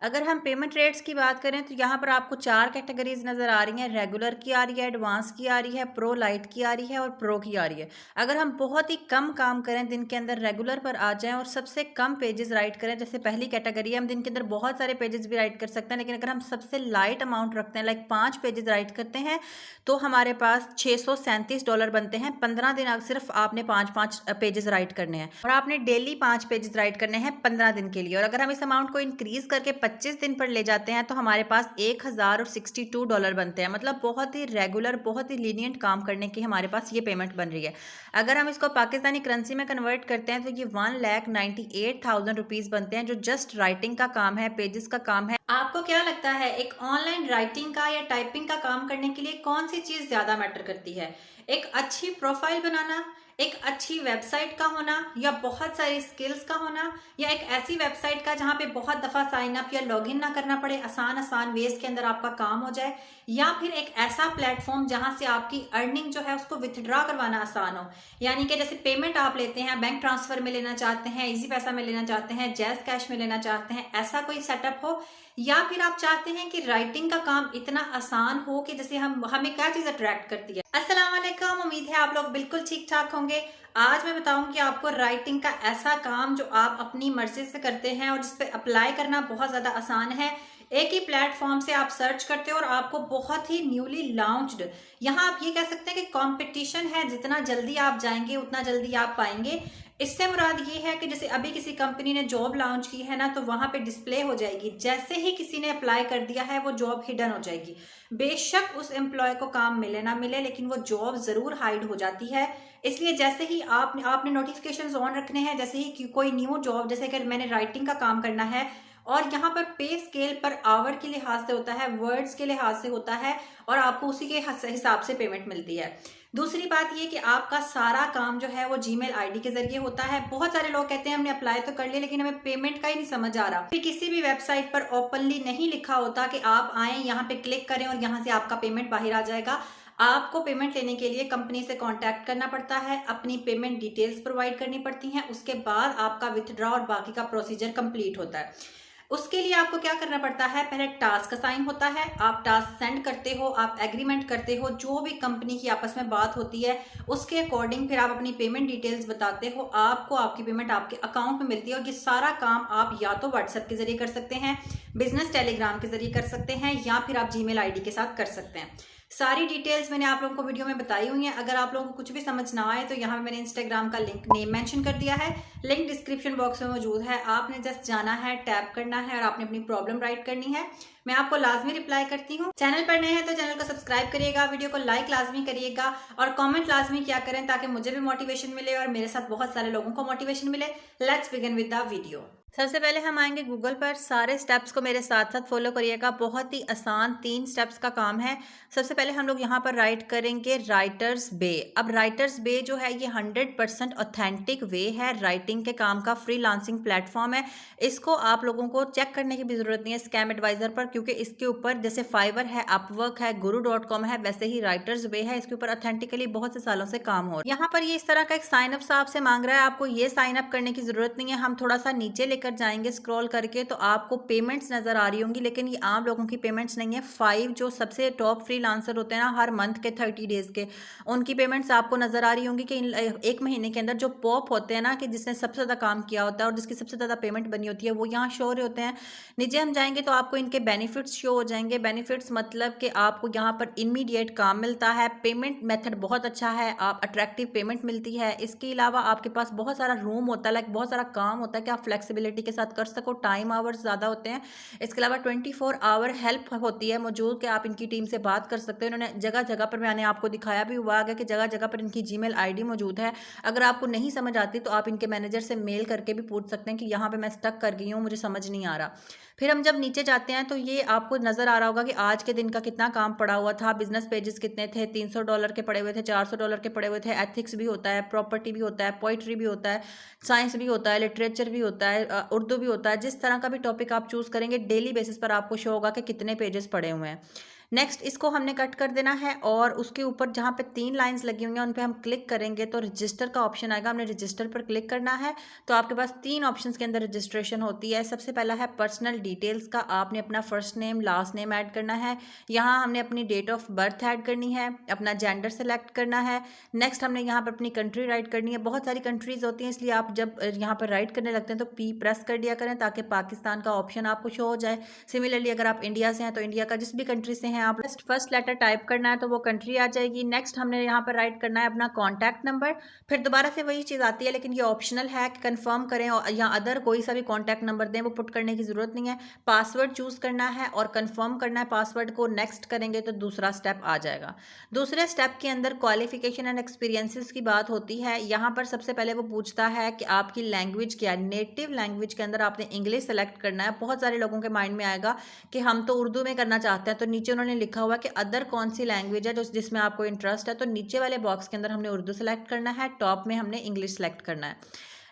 अगर हम payment rates की बात करें तो यहाँ पर आपको 4 कैटेगरीज़ नज़र आ रही हैं। रेगुलर की आ रही है, एडवांस की आ रही है, प्रो लाइट की आ रही है और प्रो की आ रही है। अगर हम बहुत ही कम काम करें, दिन के अंदर रेगुलर पर आ जाएँ और सबसे कम पेजेज़ राइट करें, जैसे पहली कैटेगरी है, हम दिन के अंदर बहुत सारे पेजेज़ भी राइट कर सकते हैं, लेकिन अगर हम सबसे लाइट अमाउंट रखते हैं, लाइक 5 पेजेज़ राइट करते हैं, तो हमारे पास $637 बनते हैं। 15 दिन सिर्फ आपने 5-5 पेजेज़ राइट करने हैं और आपने डेली 5 पेजेज़ राइट करने हैं 15 दिन के लिए। और अगर हम इस अमाउंट को इंक्रीज़ करके 25 दिन पर ले जाते हैं तो हमारे पास $1062 बनते हैं। मतलब बहुत ही रेगुलर, बहुत ही लीनिएंट काम करने की हमारे पास ये पेमेंट बन रही है। अगर हम इसको पाकिस्तानी करेंसी में कन्वर्ट करते हैं तो ये 1,98,000 रुपीज़ बनते हैं, जो जस्ट राइटिंग का काम है, पेजेस का काम है। आपको क्या लगता है, एक ऑनलाइन राइटिंग का या टाइपिंग का काम करने के लिए कौन सी चीज़ ज़्यादा मैटर करती है? एक अच्छी प्रोफाइल बनाना, एक अच्छी वेबसाइट का होना, या बहुत सारी स्किल्स का होना, या एक ऐसी वेबसाइट का जहां पे बहुत दफा साइन अप या लॉगिन ना करना पड़े, आसान आसान वेज के अंदर आपका काम हो जाए, या फिर एक ऐसा प्लेटफॉर्म जहां से आपकी अर्निंग जो है उसको विथड्रॉ करवाना आसान हो। यानी कि जैसे पेमेंट आप लेते हैं, बैंक ट्रांसफर में लेना चाहते हैं, इजी पैसा में लेना चाहते हैं, जैज कैश में लेना चाहते हैं, ऐसा कोई सेटअप हो, या फिर आप चाहते हैं कि राइटिंग का काम इतना आसान हो कि जैसे हमें क्या चीज अट्रैक्ट करती है। अस्सलाम वालेकुम, उम्मीद है आप लोग बिल्कुल ठीक ठाक होंगे। आज मैं बताऊंगी आपको राइटिंग का ऐसा काम जो आप अपनी मर्जी से करते हैं और जिस पे अप्लाई करना बहुत ज्यादा आसान है। एक ही प्लेटफॉर्म से आप सर्च करते हो और आपको बहुत ही न्यूली लॉन्च्ड, यहाँ आप ये कह सकते हैं कि कंपटीशन है, जितना जल्दी आप जाएंगे उतना जल्दी आप पाएंगे। इससे मुराद ये है कि जैसे अभी किसी कंपनी ने जॉब लॉन्च की है ना, तो वहां पे डिस्प्ले हो जाएगी, जैसे ही किसी ने अप्लाई कर दिया है वो जॉब हिडन हो जाएगी। बेशक उस एम्प्लॉय को काम मिले ना मिले, लेकिन वो जॉब जरूर हाइड हो जाती है। इसलिए जैसे ही आपने नोटिफिकेशंस ऑन रखने हैं, जैसे ही कोई न्यू जॉब, जैसे कि मैंने राइटिंग का काम करना है और यहाँ पर पे स्केल पर आवर के लिहाज से होता है, वर्ड्स के लिहाज से होता है, और आपको उसी के हिसाब से पेमेंट मिलती है। दूसरी बात ये कि आपका सारा काम जो है वो जीमेल आईडी के जरिए होता है। बहुत सारे लोग कहते हैं हमने अप्लाई तो कर लिया लेकिन हमें पेमेंट का ही नहीं समझ आ रहा। फिर किसी भी वेबसाइट पर ओपनली नहीं लिखा होता कि आप आए यहाँ पे क्लिक करें और यहाँ से आपका पेमेंट बाहर आ जाएगा। आपको पेमेंट लेने के लिए कंपनी से कांटेक्ट करना पड़ता है, अपनी पेमेंट डिटेल्स प्रोवाइड करनी पड़ती हैं, उसके बाद आपका विथड्रॉ और बाकी का प्रोसीजर कंप्लीट होता है। उसके लिए आपको क्या करना पड़ता है, पहले टास्क असाइन होता है, आप टास्क सेंड करते हो, आप एग्रीमेंट करते हो, जो भी कंपनी की आपस में बात होती है उसके अकॉर्डिंग फिर आप अपनी पेमेंट डिटेल्स बताते हो, आपको आपकी पेमेंट आपके अकाउंट में मिलती है। और ये सारा काम आप या तो व्हाट्सएप के जरिए कर सकते हैं, बिजनेस टेलीग्राम के जरिए कर सकते हैं, या फिर आप जीमेल आईडी के साथ कर सकते हैं। सारी डिटेल्स मैंने आप लोगों को वीडियो में बताई हुई हैं। अगर आप लोगों को कुछ भी समझ ना आए तो यहाँ पे मैंने इंस्टाग्राम का लिंक नेम मेंशन कर दिया है, लिंक डिस्क्रिप्शन बॉक्स में मौजूद है। आपने जस्ट जाना है, टैप करना है और आपने अपनी प्रॉब्लम राइट करनी है। मैं आपको लाजमी रिप्लाई करती हूँ। चैनल पर नए हैं तो चैनल को सब्सक्राइब करिएगा, वीडियो को लाइक लाजमी करिएगा और कमेंट लाजमी क्या करें ताकि मुझे भी मोटिवेशन मिले और मेरे साथ बहुत सारे लोगों को मोटिवेशन मिले। Let's begin with the video. सबसे पहले हम आएंगे गूगल पर। सारे स्टेप्स को मेरे साथ साथ फॉलो करिएगा, बहुत ही आसान 3 स्टेप्स का काम है। सबसे पहले हम लोग यहाँ पर राइट करेंगे राइटर्स बे। अब राइटर्स बे जो है ये 100% ऑथेंटिक वे है, राइटिंग के काम का फ्रीलांसिंग प्लेटफॉर्म है। इसको आप लोगों को चेक करने की भी जरूरत नहीं है स्कैम एडवाइजर पर, क्योंकि इसके ऊपर जैसे फाइवर है, अपवर्क है, guru.com है, वैसे ही राइटर्स बे है, इसके ऊपर ऑथेंटिकली बहुत से सालों से काम हो रहा है। यहाँ पर ये इस तरह का एक साइन अप सा आपसे मांग रहा है, आपको ये साइन अप करने की जरूरत नहीं है। हम थोड़ा सा नीचे लेकर जाएंगे स्क्रॉल करके तो आपको पेमेंट्स नजर आ रही होंगी, लेकिन ये आम लोगों की पेमेंट्स नहीं है। 5 जो सबसे टॉप फ्रीलांसर होते हैं ना, हर मंथ के 30 डेज के, उनकी पेमेंट्स आपको नजर आ रही होंगी कि एक महीने के अंदर जो पॉप होते हैं ना, कि जिसने सबसे ज्यादा काम किया होता है और जिसकी सबसे ज्यादा पेमेंट बनी होती है, वो यहाँ शो हो रहे होते हैं। नीचे हम जाएंगे तो आपको इनके बेनिफिट्स शो हो जाएंगे। बेनिफिट्स मतलब कि आपको यहाँ पर इमीडिएट काम मिलता है, पेमेंट मेथड बहुत अच्छा है, आप अट्रैक्टिव पेमेंट मिलती है। इसके अलावा आपके पास बहुत सारा रूम होता है, लाइक बहुत सारा काम होता है कि आप फ्लेक्सिबिलिटी के साथ कर सको, टाइम आवर्स ज़्यादा होते हैं। इसके अलावा 24 आवर हेल्प होती है मौजूद, कि आप इनकी टीम से बात कर सकते हो। इन्होंने जगह जगह पर, मैंने आपको दिखाया भी हुआ है कि जगह जगह पर इनकी जीमेल आईडी मौजूद है। अगर आपको नहीं समझ आती तो आप इनके मैनेजर से मेल करके भी पूछ सकते हैं कि यहाँ पे मैं स्टक कर गई हूँ, मुझे समझ नहीं आ रहा। फिर हम जब नीचे जाते हैं तो ये आपको नजर आ रहा होगा कि आज के दिन का कितना काम पड़ा हुआ था। बिजनेस पेजेस कितने थे, $300 के पड़े हुए थे, $400 के पड़े हुए थे। एथिक्स भी होता है, प्रॉपर्टी भी होता है, पोइट्री भी होता है, साइंस भी होता है, लिटरेचर भी होता है, उर्दू भी होता है। जिस तरह का भी टॉपिक आप चूज करेंगे डेली बेसिस पर आपको शो होगा कि कितने पेजेस पड़े हुए हैं। नेक्स्ट इसको हमने कट कर देना है और उसके ऊपर जहाँ पे 3 लाइंस लगी हुई हैं उन पे हम क्लिक करेंगे तो रजिस्टर का ऑप्शन आएगा, हमने रजिस्टर पर क्लिक करना है। तो आपके पास 3 ऑप्शंस के अंदर रजिस्ट्रेशन होती है। सबसे पहला है पर्सनल डिटेल्स का, आपने अपना first name last name add करना है। यहाँ हमने अपनी डेट ऑफ बर्थ ऐड करनी है, अपना जेंडर सेलेक्ट करना है। नेक्स्ट हमने यहाँ पर अपनी कंट्री राइट करनी है। बहुत सारी कंट्रीज होती हैं, इसलिए आप जब यहाँ पर राइट करने लगते हैं तो पी प्रेस कर दिया करें ताकि पाकिस्तान का ऑप्शन आपको शो हो जाए। सिमिलरली अगर आप इंडिया से हैं तो इंडिया का जिस भी कंट्री से हैं आप फर्स्ट लेटर टाइप करना है तो वो कंट्री आ जाएगी। नेक्स्ट हमने यहाँ पर राइट करना है अपना कॉन्टैक्ट नंबर। फिर दोबारा से वही चीज़ आती है, लेकिन ये ऑप्शनल है कि कन्फर्म करें या अदर कोई सा भी कॉन्टैक्ट नंबर दें, वो पुट करने की ज़रूरत नहीं है। पासवर्ड चूज़ करना है और कन्फर्म करना है पासवर्ड को। नेक्स्ट करेंगे तो दूसरा स्टेप आ जाएगा। दूसरे स्टेप के अंदर क्वालिफिकेशन एंड एक्सपीरियंसेस की बात होती है। यहाँ पर सबसे पहले वो पूछता है कि आपकी लैंग्वेज क्या है। नेटिव लैंग्वेज के अंदर आपने इंग्लिश सेलेक्ट करना है। बहुत सारे लोगों के माइंड में आएगा कि हम तो उर्दू में करना चाहते हैं, तो नीचे उन्होंने लिखा हुआ कि अदर कौन सी लैंग्वेज है जो जिसमें आपको इंटरेस्ट है, तो नीचे वाले बॉक्स के अंदर हमने उर्दू सेलेक्ट करना है, टॉप में हमने इंग्लिश सेलेक्ट करना है।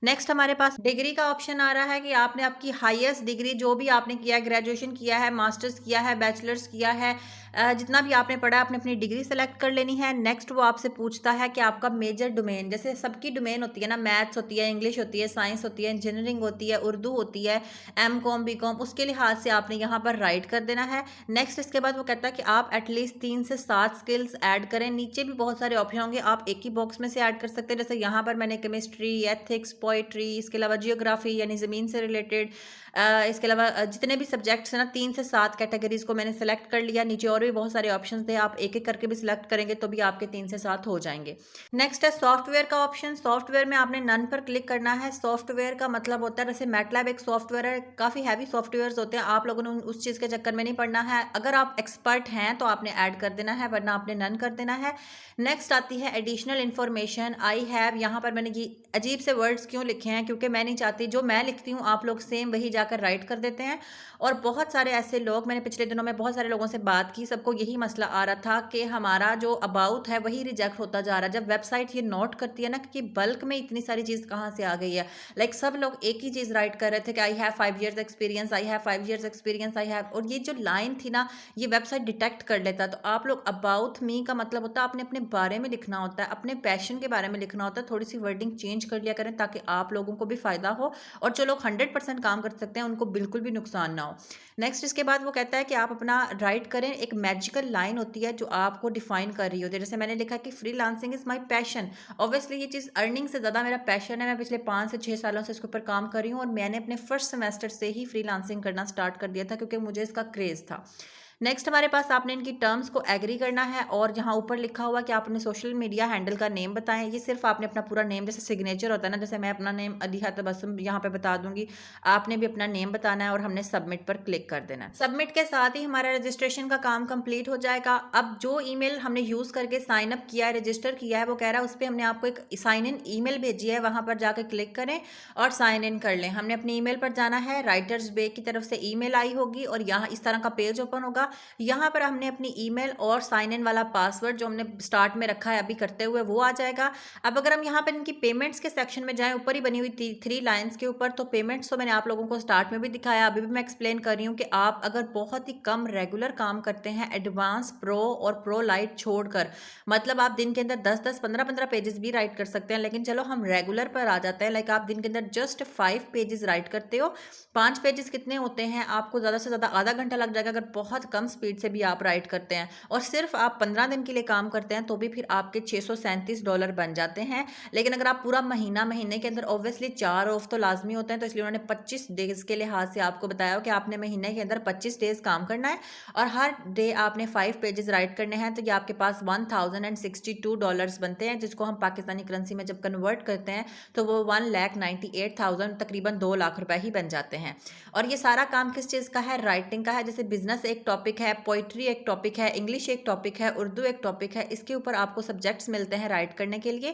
नेक्स्ट हमारे पास डिग्री का ऑप्शन आ रहा है कि आपने आपकी हाईएस्ट डिग्री जो भी आपने किया है, ग्रेजुएशन किया है, मास्टर्स किया है, बैचलर्स किया है, जितना भी आपने पढ़ा अपने अपनी डिग्री सेलेक्ट कर लेनी है। नेक्स्ट वो आपसे पूछता है कि आपका मेजर डोमेन, जैसे सबकी डोमेन होती है ना, मैथ्स होती है, इंग्लिश होती है, साइंस होती है, इंजीनियरिंग होती है, उर्दू होती है, एम कॉम बी कॉम, उसके लिहाज से आपने यहाँ पर राइट कर देना है। नेक्स्ट इसके बाद वो कहता है कि आप एटलीस्ट 3 से 7 स्किल्स ऐड करें। नीचे भी बहुत सारे ऑप्शन होंगे, आप एक ही बॉक्स में से ऐड कर सकते हैं। जैसे यहाँ पर मैंने केमिस्ट्री, एथिक्स, पोइट्री, इसके अलावा जियोग्राफी यानी ज़मीन से रिलेटेड, इसके अलावा जितने भी सब्जेक्ट्स हैं ना, 3 से 7 कैटेगरीज को मैंने सेलेक्ट कर लिया। नीचे और भी बहुत सारे ऑप्शन थे, आप एक एक करके भी सिलेक्ट करेंगे तो भी आपके 3 से 7 हो जाएंगे। नेक्स्ट है सॉफ्टवेयर का ऑप्शन। सॉफ्टवेयर में आपने नन पर क्लिक करना है। सॉफ्टवेयर का मतलब होता है, जैसे मैटलैब एक सॉफ्टवेयर है, काफ़ी हैवी सॉफ्टवेयर होते हैं, आप लोगों ने उस चीज़ के चक्कर में नहीं पड़ना है। अगर आप एक्सपर्ट हैं तो आपने ऐड कर देना है, वरना आपने नन कर देना है। नेक्स्ट आती है एडिशनल इन्फॉर्मेशन, आई हैव। यहाँ पर मैंने ये अजीब से वर्ड्स क्यों लिखे हैं, क्योंकि मैं नहीं चाहती जो मैं लिखती हूँ आप लोग सेम वही जाकर राइट कर देते हैं। और बहुत सारे ऐसे लोग, मैंने पिछले दिनों में बहुत सारे लोगों से बात की, सबको यही मसला आ रहा था कि हमारा जो अबाउट है वही रिजेक्ट होता जा रहा है। जब वेबसाइट ये नोट करती है ना कि बल्क में इतनी सारी चीज़ कहाँ से आ गई है, लाइक सब लोग एक ही चीज़ राइट कर रहे थे कि I have 5 years experience, I have 5 years experience, I have, और ये जो लाइन थी ना ये वेबसाइट डिटेक्ट कर लेता। तो आप लोग अबाउट मी का मतलब होता है आपने अपने बारे में लिखना होता है, अपने पैशन के बारे में लिखना होता है। थोड़ी सी वर्डिंग चेंज कर लिया करें ताकि आप लोगों को भी फ़ायदा हो और जो लोग 100% काम कर सकते हैं उनको बिल्कुल भी नुकसान ना हो। नेक्स्ट इसके बाद वो कहता है कि आप अपना राइट करें। एक मैजिकल लाइन होती है जो आपको डिफाइन कर रही होती है। जैसे मैंने लिखा कि freelancing is my passion. Obviously ये चीज़ अर्निंग से ज़्यादा मेरा पैशन है। मैं पिछले 5 से 6 सालों से इसके ऊपर काम कर रही हूँ और मैंने अपने फर्स्ट सेमेस्टर से ही फ्रीलांसिंग करना स्टार्ट कर दिया था क्योंकि मुझे इसका क्रेज़ था। नेक्स्ट हमारे पास आपने इनकी टर्म्स को एग्री करना है और यहाँ ऊपर लिखा हुआ कि आप अपने सोशल मीडिया हैंडल का नेम बताएं। ये सिर्फ आपने अपना पूरा नेम, जैसे सिग्नेचर होता है ना, जैसे मैं अपना नेम अलीहा तबस्सुम यहाँ पे बता दूंगी, आपने भी अपना नेम बताना है और हमने सबमिट पर क्लिक कर देना है। सबमिट के साथ ही हमारा रजिस्ट्रेशन का काम कंप्लीट हो जाएगा। अब जो ईमेल हमने यूज़ करके साइन अप किया है, रजिस्टर किया है, वो कह रहा है उस पर हमने आपको एक साइन इन ईमेल भेजी है, वहाँ पर जाकर क्लिक करें और साइन इन कर लें। हमने अपनी ईमेल पर जाना है, राइटर्स बे की तरफ से ईमेल आई होगी और यहाँ इस तरह का पेज ओपन होगा। यहाँ पर हमने अपनी ईमेल और साइन इन वाला पासवर्ड जो हमने स्टार्ट में रखा है अभी करते हुए वो आ जाएगा। अब अगर हम यहाँ पर इनकी पेमेंट्स के सेक्शन में जाएं, ऊपर ही बनी हुई 3 लाइंस के ऊपर, तो पेमेंट्स तो मैंने आप लोगों को स्टार्ट में भी दिखाया, अभी भी मैं एक्सप्लेन कर रही हूँ कि आप अगर बहुत ही कम रेगुलर काम करते हैं, एडवांस, प्रो और प्रो लाइट छोड़कर, मतलब आप दिन के अंदर 10-10, 15-15 पेजेस भी राइट कर सकते हैं, लेकिन चलो हम रेगुलर पर आ जाते हैं। लाइक आप दिन के अंदर जस्ट 5 पेजेस राइट करते हो। 5 पेजेस कितने होते हैं, आपको ज़्यादा से ज़्यादा आधा घंटा लग जाएगा अगर बहुत कम स्पीड से भी आप राइट करते हैं। और सिर्फ आप 15 दिन के लिए काम करते हैं तो भी फिर आपके $637 बन जाते हैं। लेकिन अगर आप पूरा महीने के अंदर, ऑब्वियसली 4 ऑफ तो लाजमी होते हैं, तो इसलिए उन्होंने 25 डेज के लिहाज से आपको बताया कि आपने महीने के अंदर 25 डेज काम करना है और हर डे आपने 5 पेजेस राइट करने हैं। तो ये आपके पास $1062 बनते हैं, जिसको हम पाकिस्तानी करेंसी में जब कन्वर्ट करते हैं तो वो 1,98,000, तकरीबन 2 लाख रुपए ही बन जाते हैं। और ये सारा काम किस चीज़ का है, राइटिंग का है। जैसे बिजनेस एक टॉपिक है, पोइट्री एक टॉपिक है, इंग्लिश एक टॉपिक है, उर्दू एक टॉपिक है। इसके ऊपर आपको सब्जेक्ट्स मिलते हैं राइट करने के लिए।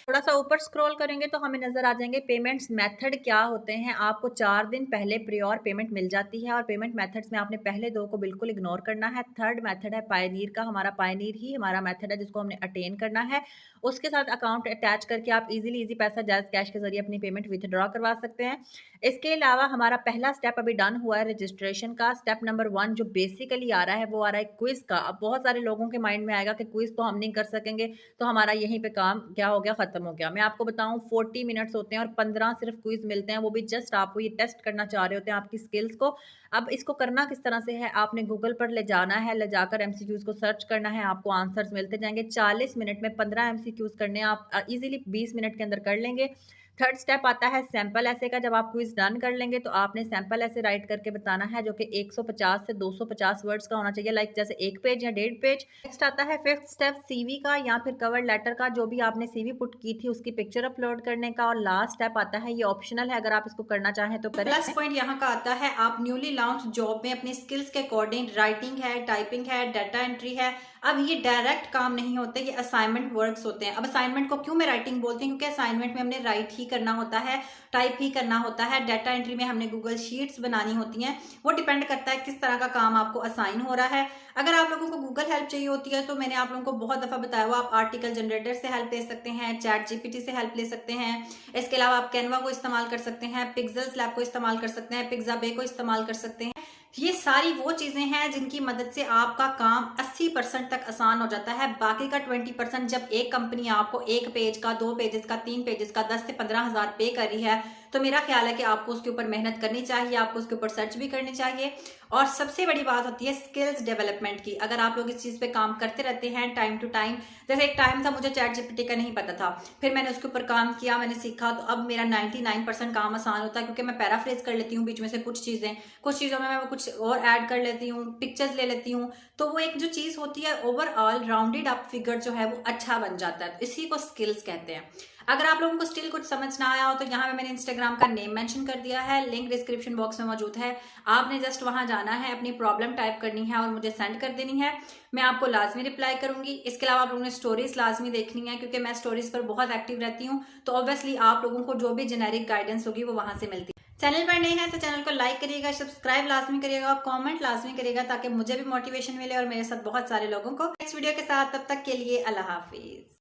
थोड़ा सा ऊपर स्क्रॉल करेंगे तो हमें नजर आ जाएंगे पेमेंट्स मेथड क्या होते हैं। आपको 4 दिन पहले प्रियोर पेमेंट मिल जाती है और पेमेंट मेथड्स में आपने पहले 2 को बिल्कुल इग्नोर करना है। थर्ड मेथड है पायनीर का, हमारा पायनीर ही हमारा मेथड है जिसको हमने अटेन करना है। उसके साथ अकाउंट अटैच करके आप इजीली पैसा जायज़ कैश के जरिए अपनी पेमेंट विथड्रॉ करवा सकते हैं। इसके अलावा हमारा पहला स्टेप अभी डन हुआ है रजिस्ट्रेशन का। स्टेप नंबर 1 जो बेसिकली बेसिकली आ रहा है वो आ रहा है क्विज़ का। अब बहुत सारे लोगों के माइंड में आएगा कि क्विज़ तो हम नहीं कर सकेंगे, तो हमारा यहीं पे काम क्या हो गया, ख़त्म हो गया। मैं आपको बताऊँ 40 मिनट्स होते हैं और 15 सिर्फ़ क्विज़ मिलते हैं, वो भी जस्ट आपको ये टेस्ट करना चाह रहे होते हैं आपकी स्किल्स को। अब इसको करना किस तरह से है, आपने गूगल पर ले जाना है, ले जाकर एमसीक्यूज़ को सर्च करना है, आपको आंसर्स मिलते जाएँगे। 40 मिनट में 15 एमसीक्यूज़ करने हैं, आप ईज़िली 20 मिनट के अंदर कर लेंगे। थर्ड स्टेप आता है सैंपल ऐसे का, जब आप क्विज़ डन कर लेंगे तो आपने सैंपल ऐसे राइट करके बताना है जो कि 150 से 250 वर्ड्स का होना चाहिए, लाइक जैसे 1 पेज या 1.5 पेज। नेक्स्ट आता है फिफ्थ स्टेप सीवी का या फिर कवर लेटर का, जो भी आपने सीवी पुट की थी उसकी पिक्चर अपलोड करने का। और लास्ट स्टेप आता है, ये ऑप्शनल है, अगर आप इसको करना चाहें तो करें। प्लस पॉइंट यहाँ का आता है, आप न्यूली लॉन्च जॉब में अपनी स्किल्स के अकॉर्डिंग राइटिंग है, टाइपिंग है, डाटा एंट्री है। अब ये डायरेक्ट काम नहीं होते, ये असाइनमेंट वर्क्स होते हैं। अब असाइनमेंट को क्यों मैं राइटिंग बोलती हूँ, क्योंकि असाइनमेंट में हमने राइट ही करना होता है, टाइप ही करना होता है। डाटा एंट्री में हमने गूगल शीट्स बनानी होती हैं। वो डिपेंड करता है किस तरह का काम आपको असाइन हो रहा है। अगर आप लोगों को गूगल हेल्प चाहिए होती है तो मैंने आप लोगों को बहुत दफा बताया हुआ, आप आर्टिकल जनरेटर से हेल्प ले सकते हैं, चैट जीपीटी से हेल्प ले सकते हैं। इसके अलावा आप कैनवा को इस्तेमाल कर सकते हैं, पिक्सेल्स लैब को इस्तेमाल कर सकते हैं, पिक्साबे को इस्तेमाल कर सकते हैं। ये सारी वो चीजें हैं जिनकी मदद से आपका काम 80% तक आसान हो जाता है। बाकी का 20% जब एक कंपनी आपको 1 पेज का, 2 पेजेस का, 3 पेजेस का 10 से 15 हजार पे कर रही है, तो मेरा ख्याल है कि आपको उसके ऊपर मेहनत करनी चाहिए, आपको उसके ऊपर सर्च भी करनी चाहिए। और सबसे बड़ी बात होती है स्किल्स डेवलपमेंट की। अगर आप लोग इस चीज पे काम करते रहते हैं टाइम टू टाइम, जैसे एक टाइम था मुझे चैट जीपीटी का नहीं पता था, फिर मैंने उसके ऊपर काम किया, मैंने सीखा, तो अब मेरा 99% काम आसान होता है, क्योंकि मैं पैराफ्रेज कर लेती हूँ बीच में से कुछ चीजों में मैं कुछ और ऐड कर लेती हूँ, पिक्चर्स ले लेती हूँ, तो वो एक जो चीज होती है ओवरऑल राउंडेड अप फिगर जो है वो अच्छा बन जाता है। इसी को स्किल्स कहते हैं। अगर आप लोगों को स्टिल कुछ समझ ना आया हो तो यहाँ पे मैंने इंस्टाग्राम का नेम मेंशन कर दिया है, लिंक डिस्क्रिप्शन बॉक्स में मौजूद है। आपने जस्ट वहां जाना है, अपनी प्रॉब्लम टाइप करनी है और मुझे सेंड कर देनी है, मैं आपको लाजमी रिप्लाई करूंगी। इसके अलावा आप लोगों ने स्टोरीज लाजमी देखनी है, क्योंकि मैं स्टोरीज पर बहुत एक्टिव रहती हूँ, तो ऑब्वियसली आप लोगों को जो भी जेनेरिक गाइडेंस होगी वो वहां से मिलती है। चैनल पर नए हैं तो चैनल को लाइक करिएगा, सब्सक्राइब लाजमी करिएगा, कमेंट लाजमी करिएगा, ताकि मुझे भी मोटिवेशन मिले और मेरे साथ बहुत सारे लोगों को। नेक्स्ट वीडियो के साथ, तब तक के लिए अल्लाह हाफिज।